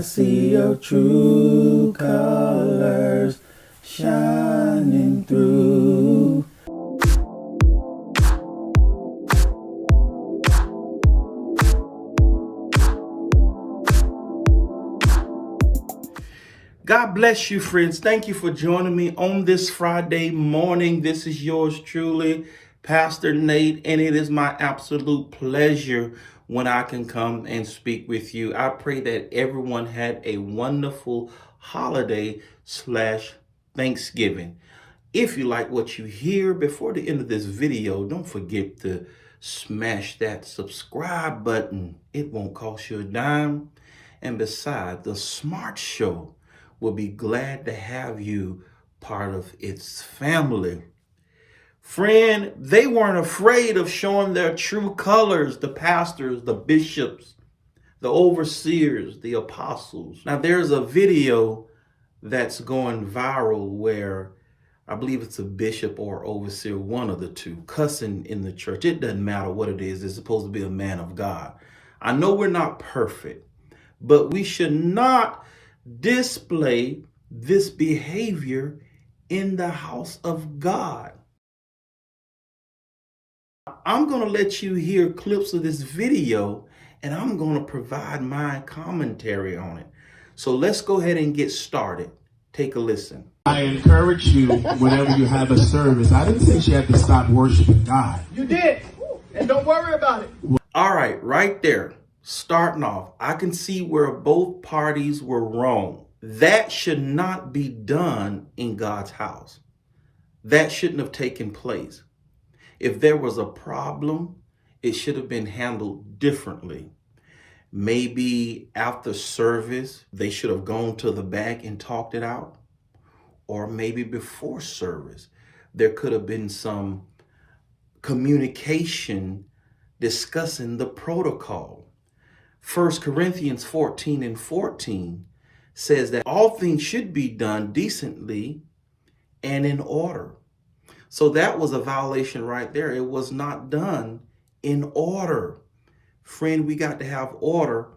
see your true colors shining through. God bless you, friends. Thank you for joining me on this Friday morning. This is yours truly, Pastor Nate, and it is my absolute pleasure when I can come and speak with you. I pray that everyone had a wonderful holiday / Thanksgiving. If you like what you hear, before the end of this video, don't forget to smash that subscribe button. It won't cost you a dime. And besides, the Smart Show will be glad to have you part of its family. Friend, they weren't afraid of showing their true colors, the pastors, the bishops, the overseers, the apostles. Now, there's a video that's going viral where I believe it's a bishop or overseer, one of the two, cussing in the church. It doesn't matter what it is. It's supposed to be a man of God. I know we're not perfect, but we should not display this behavior in the house of God. I'm going to let you hear clips of this video, and I'm going to provide my commentary on it. So let's go ahead and get started. Take a listen. I encourage you whenever you have a service. I didn't say she had to stop worshiping God. You did, and don't worry about it. All right, right there. Starting off, I can see where both parties were wrong. That should not be done in God's house. That shouldn't have taken place. If there was a problem, it should have been handled differently. Maybe after service, they should have gone to the back and talked it out. Or maybe before service, there could have been some communication discussing the protocol. 1 Corinthians 14:14 says that all things should be done decently and in order. So that was a violation right there. It was not done in order. Friend, we got to have order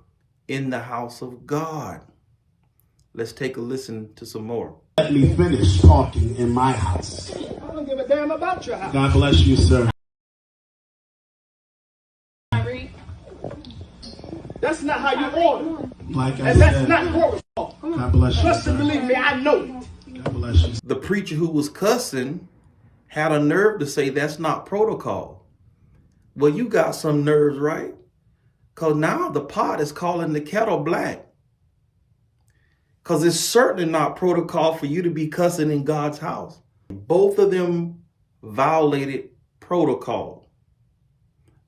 in the house of God. Let's take a listen to some more. Let me finish talking in my house. I don't give a damn about your house. God bless you, sir. That's not how you order. Like I And that's said, not protocol. God bless you, Trust and sir. believe me, I know it. God bless you. The preacher who was cussing had a nerve to say that's not protocol. Well, you got some nerves, right? Because now the pot is calling the kettle black. Because it's certainly not protocol for you to be cussing in God's house. Both of them violated protocol.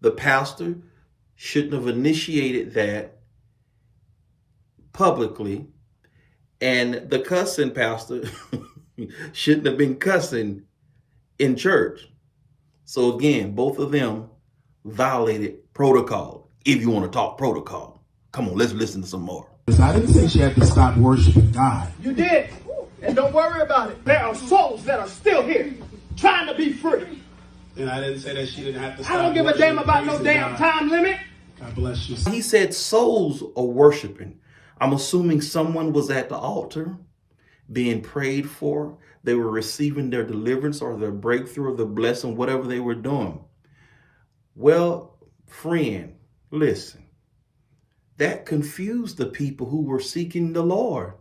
The pastor shouldn't have initiated that publicly. And the cussing pastor shouldn't have been cussing in church. So again, both of them violated protocol. If you want to talk protocol, come on, let's listen to some more. I didn't say she had to stop worshiping God. You did, and don't worry about it. There are souls that are still here trying to be free. And I didn't say that she didn't have to stop. I don't give a damn about no praising damn God. time limit. God bless you. He said souls are worshiping. I'm assuming someone was at the altar being prayed for. They were receiving their deliverance or their breakthrough or the blessing, whatever they were doing. Well, friend, listen. That confused the people who were seeking the Lord.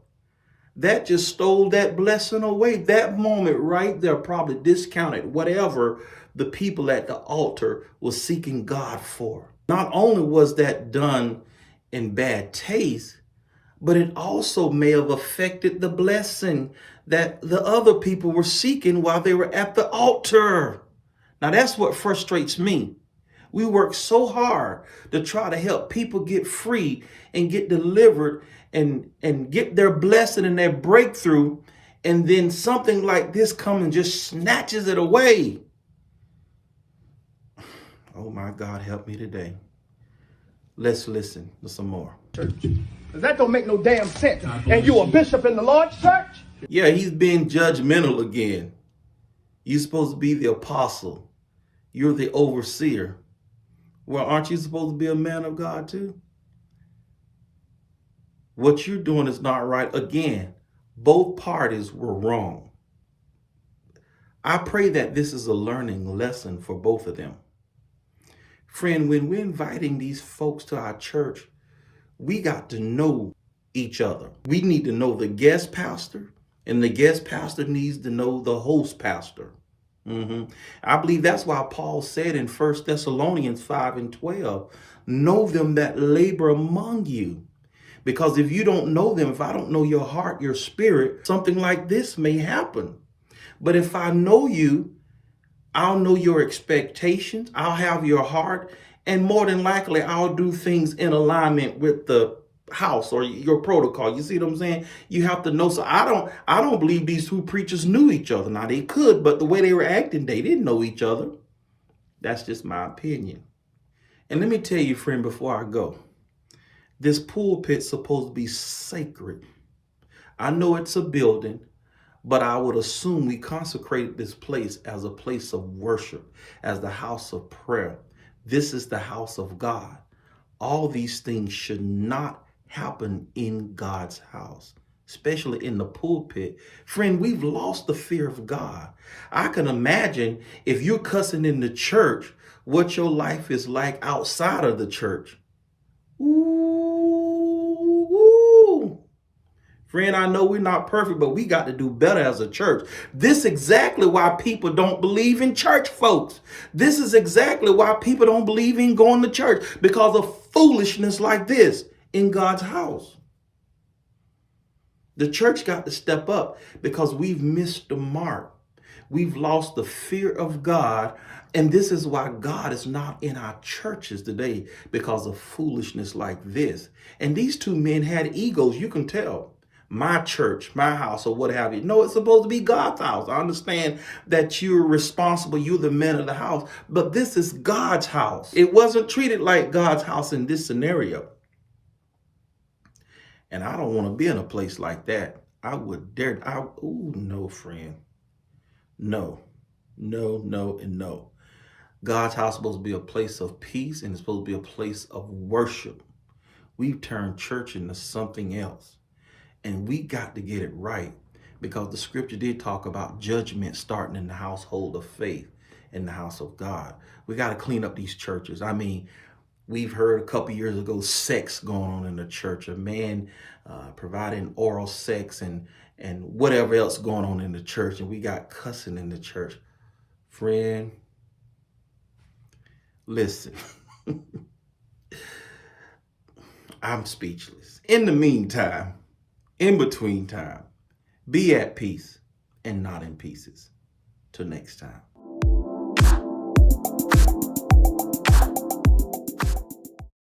That just stole that blessing away. That moment right there probably discounted whatever the people at the altar was seeking God for. Not only was that done in bad taste, but it also may have affected the blessing that the other people were seeking while they were at the altar. Now that's what frustrates me. We work so hard to try to help people get free and get delivered and get their blessing and their breakthrough. And then something like this comes and just snatches it away. Oh my God, help me today. Let's listen to some more. Church. Because that don't make no damn sense. And you a bishop in the Lord's church? Yeah, he's being judgmental again. You're supposed to be the apostle. You're the overseer. Well, aren't you supposed to be a man of God too? What you're doing is not right. Again, both parties were wrong. I pray that this is a learning lesson for both of them. Friend, when we're inviting these folks to our church, we got to know each other. We need to know the guest pastor, and the guest pastor needs to know the host pastor. I believe that's why Paul said in 1 Thessalonians 5:12, know them that labor among you. Because if you don't know them, if I don't know your heart, your spirit, something like this may happen. But if I know you, I'll know your expectations, I'll have your heart, and more than likely, I'll do things in alignment with the house or your protocol. You see what I'm saying? You have to know. So I don't believe these two preachers knew each other. Now they could, but the way they were acting, they didn't know each other. That's just my opinion. And let me tell you, friend, before I go, this pulpit's supposed to be sacred. I know it's a building, but I would assume we consecrated this place as a place of worship, as the house of prayer. This is the house of God. All these things should not happen in God's house, especially in the pulpit. Friend, we've lost the fear of God. I can imagine if you're cussing in the church, what your life is like outside of the church. Ooh. Friend, I know we're not perfect, but we got to do better as a church. This is exactly why people don't believe in church, folks. This is exactly why people don't believe in going to church, because of foolishness like this in God's house. The church got to step up because we've missed the mark. We've lost the fear of God. And this is why God is not in our churches today, because of foolishness like this. And these two men had egos, you can tell. My church, my house, or what have you. No, it's supposed to be God's house. I understand that you're responsible. You're the man of the house. But this is God's house. It wasn't treated like God's house in this scenario. And I don't want to be in a place like that. I would dare. No, friend. No, and no. God's house is supposed to be a place of peace, and it's supposed to be a place of worship. We've turned church into something else. And we got to get it right, because the scripture did talk about judgment starting in the household of faith, in the house of God. We got to clean up these churches. I mean, we've heard a couple years ago sex going on in the church, a man providing oral sex and whatever else going on in the church. And we got cussing in the church. Friend, listen, I'm speechless. In the meantime, in between time, be at peace and not in pieces. Till next time.